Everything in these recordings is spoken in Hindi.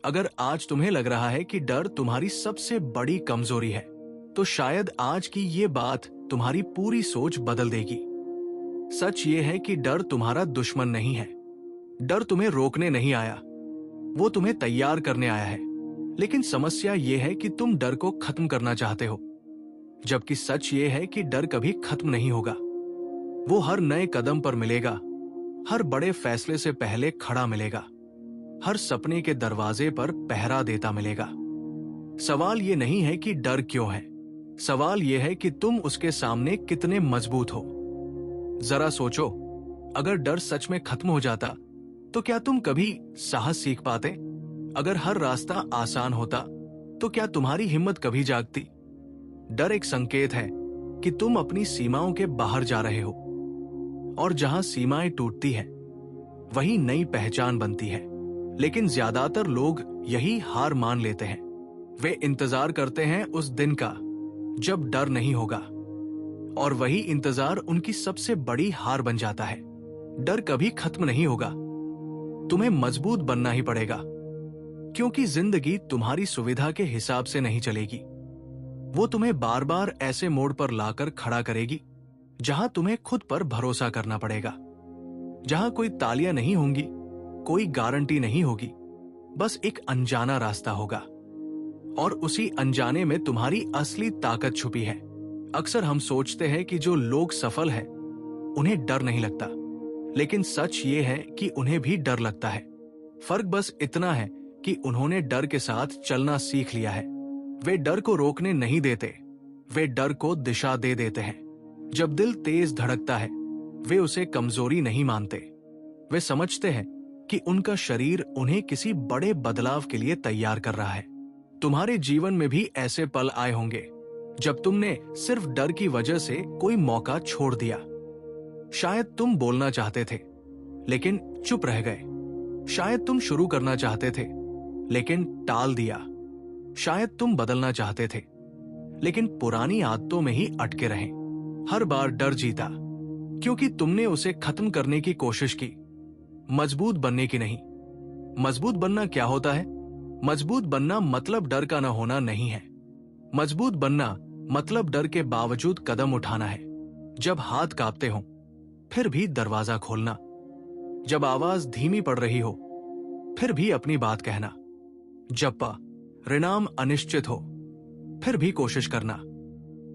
अगर आज तुम्हें लग रहा है कि डर तुम्हारी सबसे बड़ी कमजोरी है, तो शायद आज की ये बात तुम्हारी पूरी सोच बदल देगी। सच ये है कि डर तुम्हारा दुश्मन नहीं है। डर तुम्हें रोकने नहीं आया, वो तुम्हें तैयार करने आया है। लेकिन समस्या ये है कि तुम डर को खत्म करना चाहते हो, जबकि सच ये है कि डर कभी खत्म नहीं होगा। वो हर नए कदम पर मिलेगा, हर बड़े फैसले से पहले खड़ा मिलेगा, हर सपने के दरवाजे पर पहरा देता मिलेगा। सवाल ये नहीं है कि डर क्यों है, सवाल ये है कि तुम उसके सामने कितने मजबूत हो। जरा सोचो, अगर डर सच में खत्म हो जाता तो क्या तुम कभी साहस सीख पाते? अगर हर रास्ता आसान होता तो क्या तुम्हारी हिम्मत कभी जागती? डर एक संकेत है कि तुम अपनी सीमाओं के बाहर जा रहे हो, और जहां सीमाएं टूटती हैं, वही नई पहचान बनती है। लेकिन ज्यादातर लोग यही हार मान लेते हैं। वे इंतजार करते हैं उस दिन का जब डर नहीं होगा, और वही इंतजार उनकी सबसे बड़ी हार बन जाता है। डर कभी खत्म नहीं होगा, तुम्हें मजबूत बनना ही पड़ेगा, क्योंकि जिंदगी तुम्हारी सुविधा के हिसाब से नहीं चलेगी। वो तुम्हें बार बार ऐसे मोड़ पर लाकर खड़ा करेगी जहां तुम्हें खुद पर भरोसा करना पड़ेगा, जहां कोई तालियां नहीं होंगी, कोई गारंटी नहीं होगी, बस एक अनजाना रास्ता होगा, और उसी अनजाने में तुम्हारी असली ताकत छुपी है। अक्सर हम सोचते हैं कि जो लोग सफल हैं, उन्हें डर नहीं लगता, लेकिन सच ये है कि उन्हें भी डर लगता है। फर्क बस इतना है कि उन्होंने डर के साथ चलना सीख लिया है। वे डर को रोकने नहीं देते, वे डर को दिशा दे देते हैं। जब दिल तेज धड़कता है, वे उसे कमजोरी नहीं मानते। वे समझते हैं कि उनका शरीर उन्हें किसी बड़े बदलाव के लिए तैयार कर रहा है। तुम्हारे जीवन में भी ऐसे पल आए होंगे जब तुमने सिर्फ डर की वजह से कोई मौका छोड़ दिया। शायद तुम बोलना चाहते थे, लेकिन चुप रह गए। शायद तुम शुरू करना चाहते थे, लेकिन टाल दिया। शायद तुम बदलना चाहते थे, लेकिन पुरानी आदतों में ही अटके रहे। हर बार डर जीता, क्योंकि तुमने उसे खत्म करने की कोशिश की, मजबूत बनने की नहीं। मजबूत बनना क्या होता है? मजबूत बनना मतलब डर का न होना नहीं है। मजबूत बनना मतलब डर के बावजूद कदम उठाना है। जब हाथ कांपते हो, फिर भी दरवाजा खोलना। जब आवाज धीमी पड़ रही हो, फिर भी अपनी बात कहना। जब परिणाम अनिश्चित हो, फिर भी कोशिश करना।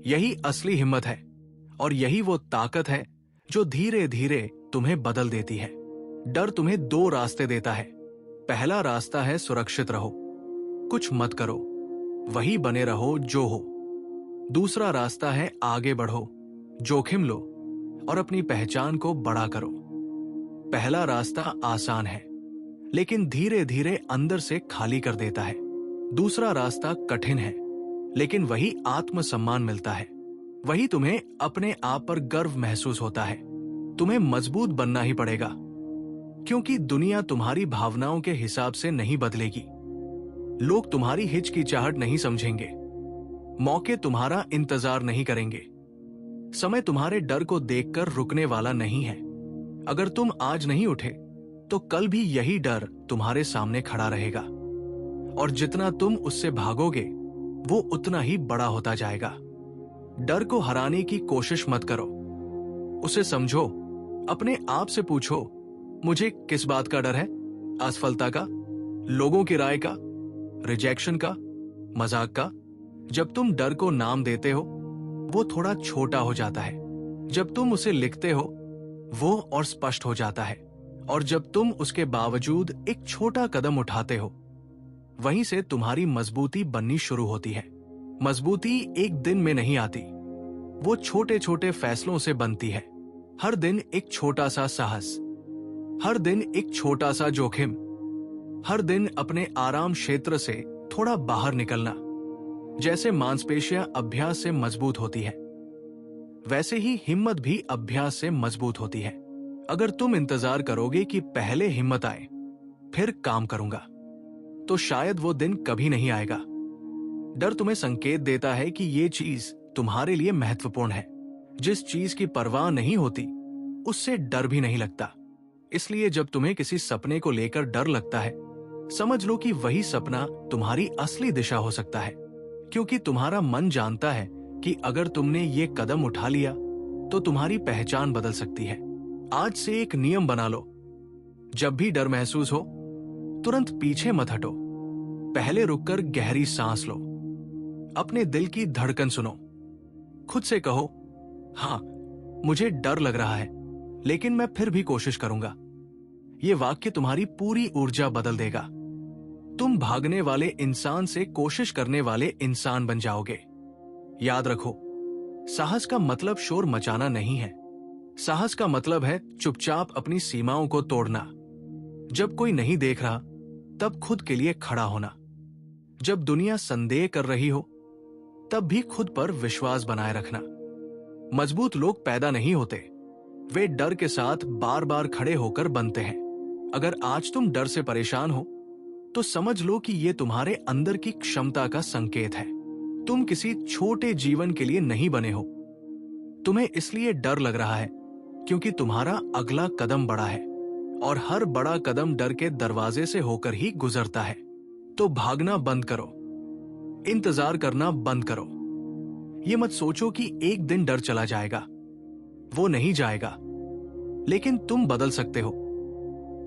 यही असली हिम्मत है, और यही वो ताकत है जो धीरे धीरे तुम्हें बदल देती है। डर तुम्हें दो रास्ते देता है। पहला रास्ता है सुरक्षित रहो, कुछ मत करो, वही बने रहो जो हो। दूसरा रास्ता है आगे बढ़ो, जोखिम लो, और अपनी पहचान को बड़ा करो। पहला रास्ता आसान है, लेकिन धीरे धीरे अंदर से खाली कर देता है। दूसरा रास्ता कठिन है, लेकिन वही आत्मसम्मान मिलता है। वही तुम्हें अपने आप पर गर्व महसूस होता है। तुम्हें मजबूत बनना ही पड़ेगा, क्योंकि दुनिया तुम्हारी भावनाओं के हिसाब से नहीं बदलेगी। लोग तुम्हारी हिचकिचाहट नहीं समझेंगे, मौके तुम्हारा इंतजार नहीं करेंगे, समय तुम्हारे डर को देखकर रुकने वाला नहीं है। अगर तुम आज नहीं उठे, तो कल भी यही डर तुम्हारे सामने खड़ा रहेगा, और जितना तुम उससे भागोगे, वो उतना ही बड़ा होता जाएगा। डर को हराने की कोशिश मत करो, उसे समझो। अपने आप से पूछो, मुझे किस बात का डर है? असफलता का, लोगों की राय का, रिजेक्शन का, मजाक का? जब तुम डर को नाम देते हो, वो थोड़ा छोटा हो जाता है। जब तुम उसे लिखते हो, वो और स्पष्ट हो जाता है। और जब तुम उसके बावजूद एक छोटा कदम उठाते हो, वहीं से तुम्हारी मजबूती बननी शुरू होती है। मजबूती एक दिन में नहीं आती, वो छोटे छोटे फैसलों से बनती है। हर दिन एक छोटा सा साहस, हर दिन एक छोटा सा जोखिम, हर दिन अपने आराम क्षेत्र से थोड़ा बाहर निकलना। जैसे मांसपेशियां अभ्यास से मजबूत होती है, वैसे ही हिम्मत भी अभ्यास से मजबूत होती है। अगर तुम इंतजार करोगे कि पहले हिम्मत आए, फिर काम करूंगा, तो शायद वो दिन कभी नहीं आएगा। डर तुम्हें संकेत देता है कि ये चीज तुम्हारे लिए महत्वपूर्ण है। जिस चीज की परवाह नहीं होती, उससे डर भी नहीं लगता। इसलिए जब तुम्हें किसी सपने को लेकर डर लगता है, समझ लो कि वही सपना तुम्हारी असली दिशा हो सकता है, क्योंकि तुम्हारा मन जानता है कि अगर तुमने ये कदम उठा लिया तो तुम्हारी पहचान बदल सकती है। आज से एक नियम बना लो, जब भी डर महसूस हो तुरंत पीछे मत हटो, पहले रुककर गहरी सांस लो, अपने दिल की धड़कन सुनो, खुद से कहो, हाँ मुझे डर लग रहा है लेकिन मैं फिर भी कोशिश करूंगा। ये वाक्य तुम्हारी पूरी ऊर्जा बदल देगा। तुम भागने वाले इंसान से कोशिश करने वाले इंसान बन जाओगे। याद रखो, साहस का मतलब शोर मचाना नहीं है। साहस का मतलब है चुपचाप अपनी सीमाओं को तोड़ना। जब कोई नहीं देख रहा तब खुद के लिए खड़ा होना। जब दुनिया संदेह कर रही हो तब भी खुद पर विश्वास बनाए रखना। मजबूत लोग पैदा नहीं होते, वे डर के साथ बार बार खड़े होकर बनते हैं। अगर आज तुम डर से परेशान हो तो समझ लो कि यह तुम्हारे अंदर की क्षमता का संकेत है। तुम किसी छोटे जीवन के लिए नहीं बने हो। तुम्हें इसलिए डर लग रहा है क्योंकि तुम्हारा अगला कदम बड़ा है, और हर बड़ा कदम डर के दरवाजे से होकर ही गुजरता है। तो भागना बंद करो, इंतजार करना बंद करो। ये मत सोचो कि एक दिन डर चला जाएगा, वो नहीं जाएगा, लेकिन तुम बदल सकते हो।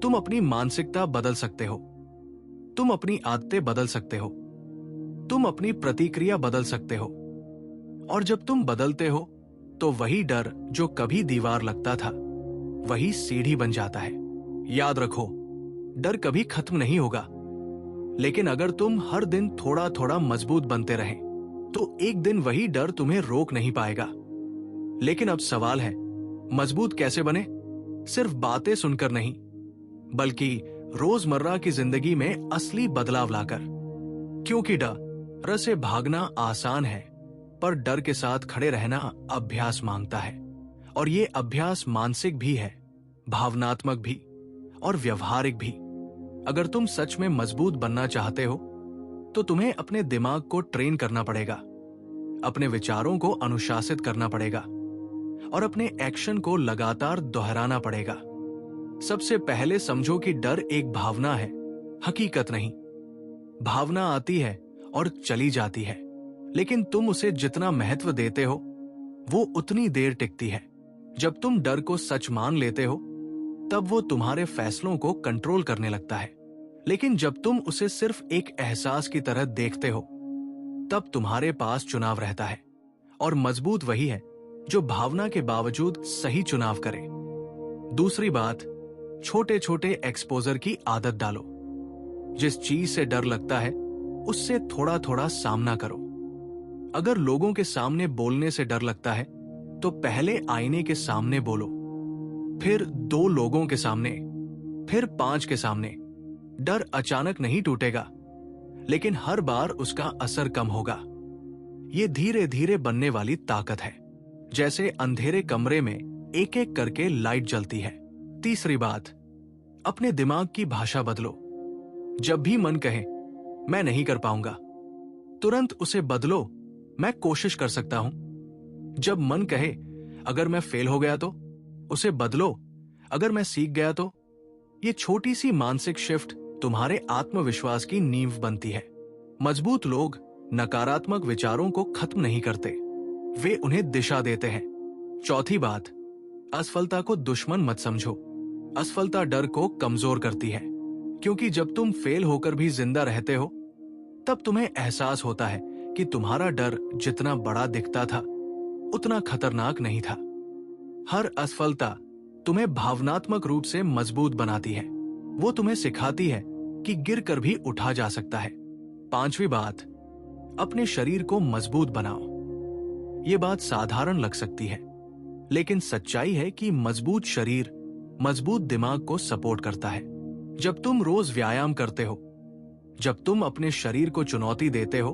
तुम अपनी मानसिकता बदल सकते हो, तुम अपनी आदतें बदल सकते हो, तुम अपनी प्रतिक्रिया बदल सकते हो। और जब तुम बदलते हो तो वही डर जो कभी दीवार लगता था वही सीढ़ी बन जाता है। याद रखो, डर कभी खत्म नहीं होगा, लेकिन अगर तुम हर दिन थोड़ा थोड़ा मजबूत बनते रहे तो एक दिन वही डर तुम्हें रोक नहीं पाएगा। लेकिन अब सवाल है, मजबूत कैसे बने? सिर्फ बातें सुनकर नहीं, बल्कि रोजमर्रा की जिंदगी में असली बदलाव लाकर। क्योंकि डर से भागना आसान है, पर डर के साथ खड़े रहना अभ्यास मांगता है। और ये अभ्यास मानसिक भी है, भावनात्मक भी और व्यवहारिक भी। अगर तुम सच में मजबूत बनना चाहते हो तो तुम्हें अपने दिमाग को ट्रेन करना पड़ेगा, अपने विचारों को अनुशासित करना पड़ेगा और अपने एक्शन को लगातार दोहराना पड़ेगा। सबसे पहले समझो कि डर एक भावना है, हकीकत नहीं। भावना आती है और चली जाती है, लेकिन तुम उसे जितना महत्व देते हो वो उतनी देर टिकती है। जब तुम डर को सच मान लेते हो तब वो तुम्हारे फैसलों को कंट्रोल करने लगता है। लेकिन जब तुम उसे सिर्फ एक एहसास की तरह देखते हो तब तुम्हारे पास चुनाव रहता है। और मजबूत वही है जो भावना के बावजूद सही चुनाव करे। दूसरी बात, छोटे छोटे एक्सपोजर की आदत डालो। जिस चीज से डर लगता है उससे थोड़ा थोड़ा सामना करो। अगर लोगों के सामने बोलने से डर लगता है तो पहले आईने के सामने बोलो, फिर 2 लोगों के सामने, फिर 5 के सामने। डर अचानक नहीं टूटेगा, लेकिन हर बार उसका असर कम होगा। ये धीरे धीरे बनने वाली ताकत है, जैसे अंधेरे कमरे में एक एक करके लाइट जलती है। तीसरी बात, अपने दिमाग की भाषा बदलो। जब भी मन कहे मैं नहीं कर पाऊंगा, तुरंत उसे बदलो, मैं कोशिश कर सकता हूं। जब मन कहे अगर मैं फेल हो गया तो, उसे बदलो, अगर मैं सीख गया तो। ये छोटी सी मानसिक शिफ्ट तुम्हारे आत्मविश्वास की नींव बनती है। मजबूत लोग नकारात्मक विचारों को खत्म नहीं करते, वे उन्हें दिशा देते हैं। चौथी बात, असफलता को दुश्मन मत समझो। असफलता डर को कमजोर करती है, क्योंकि जब तुम फेल होकर भी जिंदा रहते हो तब तुम्हें एहसास होता है कि तुम्हारा डर जितना बड़ा दिखता था उतना खतरनाक नहीं था। हर असफलता तुम्हें भावनात्मक रूप से मजबूत बनाती है। वो तुम्हें सिखाती है कि गिरकर भी उठा जा सकता है। पांचवी बात, अपने शरीर को मजबूत बनाओ। ये बात साधारण लग सकती है, लेकिन सच्चाई है कि मजबूत शरीर मजबूत दिमाग को सपोर्ट करता है। जब तुम रोज व्यायाम करते हो, जब तुम अपने शरीर को चुनौती देते हो,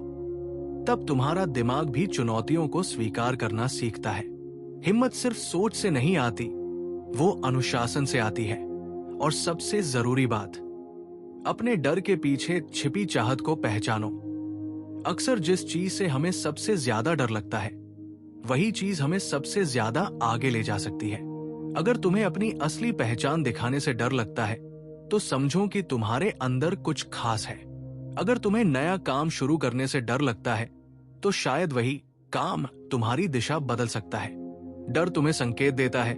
तब तुम्हारा दिमाग भी चुनौतियों को स्वीकार करना सीखता है। हिम्मत सिर्फ सोच से नहीं आती, वो अनुशासन से आती है। और सबसे जरूरी बात, अपने डर के पीछे छिपी चाहत को पहचानो। अक्सर जिस चीज से हमें सबसे ज्यादा डर लगता है वही चीज हमें सबसे ज्यादा आगे ले जा सकती है। अगर तुम्हें अपनी असली पहचान दिखाने से डर लगता है तो समझो कि तुम्हारे अंदर कुछ खास है। अगर तुम्हें नया काम शुरू करने से डर लगता है तो शायद वही काम तुम्हारी दिशा बदल सकता है। डर तुम्हें संकेत देता है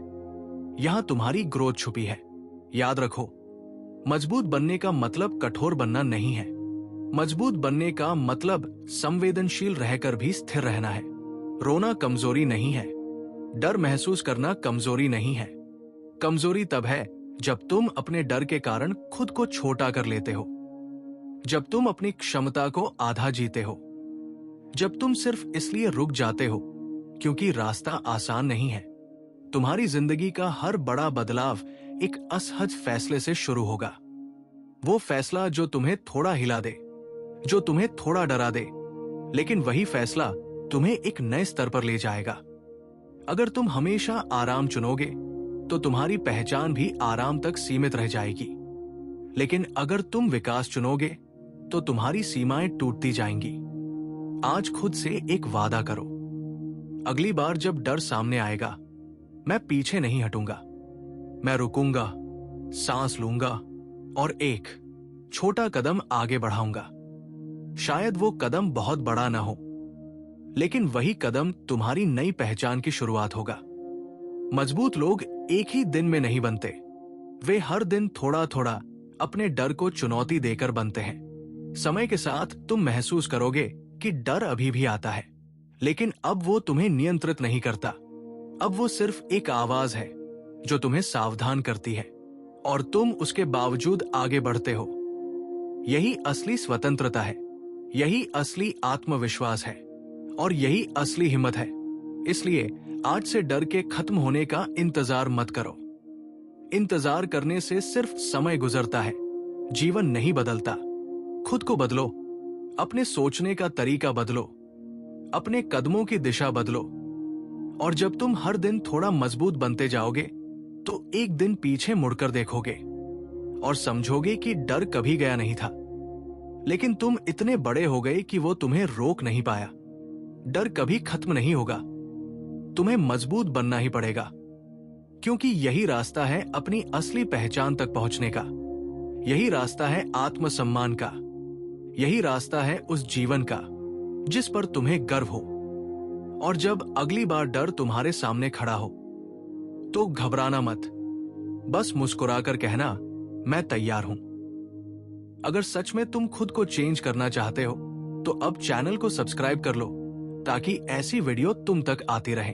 यहां तुम्हारी ग्रोथ छुपी है। याद रखो, मजबूत बनने का मतलब कठोर बनना नहीं है। मजबूत बनने का मतलब संवेदनशील रहकर भी स्थिर रहना है। रोना कमजोरी नहीं है। डर महसूस करना कमजोरी नहीं है। कमजोरी तब है जब तुम अपने डर के कारण खुद को छोटा कर लेते हो, जब तुम अपनी क्षमता को आधा जीते हो, जब तुम सिर्फ इसलिए रुक जाते हो क्योंकि रास्ता आसान नहीं है। तुम्हारी जिंदगी का हर बड़ा बदलाव एक असहज फैसले से शुरू होगा। वो फैसला जो तुम्हें थोड़ा हिला दे, जो तुम्हें थोड़ा डरा दे, लेकिन वही फैसला तुम्हें एक नए स्तर पर ले जाएगा। अगर तुम हमेशा आराम चुनोगे तो तुम्हारी पहचान भी आराम तक सीमित रह जाएगी। लेकिन अगर तुम विकास चुनोगे तो तुम्हारी सीमाएं टूटती जाएंगी। आज खुद से एक वादा करो, अगली बार जब डर सामने आएगा मैं पीछे नहीं हटूंगा। मैं रुकूंगा, सांस लूंगा और एक छोटा कदम आगे बढ़ाऊंगा। शायद वो कदम बहुत बड़ा ना हो, लेकिन वही कदम तुम्हारी नई पहचान की शुरुआत होगा। मजबूत लोग एक ही दिन में नहीं बनते, वे हर दिन थोड़ा थोड़ा अपने डर को चुनौती देकर बनते हैं। समय के साथ तुम महसूस करोगे कि डर अभी भी आता है, लेकिन अब वो तुम्हें नियंत्रित नहीं करता। अब वो सिर्फ एक आवाज है जो तुम्हें सावधान करती है और तुम उसके बावजूद आगे बढ़ते हो। यही असली स्वतंत्रता है, यही असली आत्मविश्वास है और यही असली हिम्मत है। इसलिए आज से डर के खत्म होने का इंतजार मत करो। इंतजार करने से सिर्फ समय गुजरता है, जीवन नहीं बदलता। खुद को बदलो, अपने सोचने का तरीका बदलो, अपने कदमों की दिशा बदलो। और जब तुम हर दिन थोड़ा मजबूत बनते जाओगे तो एक दिन पीछे मुड़कर देखोगे और समझोगे कि डर कभी गया नहीं था, लेकिन तुम इतने बड़े हो गए कि वो तुम्हें रोक नहीं पाया। डर कभी खत्म नहीं होगा, तुम्हें मजबूत बनना ही पड़ेगा, क्योंकि यही रास्ता है अपनी असली पहचान तक पहुंचने का। यही रास्ता है आत्मसम्मान का। यही रास्ता है उस जीवन का जिस पर तुम्हें गर्व हो। और जब अगली बार डर तुम्हारे सामने खड़ा हो तो घबराना मत, बस मुस्कुराकर कहना मैं तैयार हूं। अगर सच में तुम खुद को चेंज करना चाहते हो तो अब चैनल को सब्सक्राइब कर लो ताकि ऐसी वीडियो तुम तक आती रहे।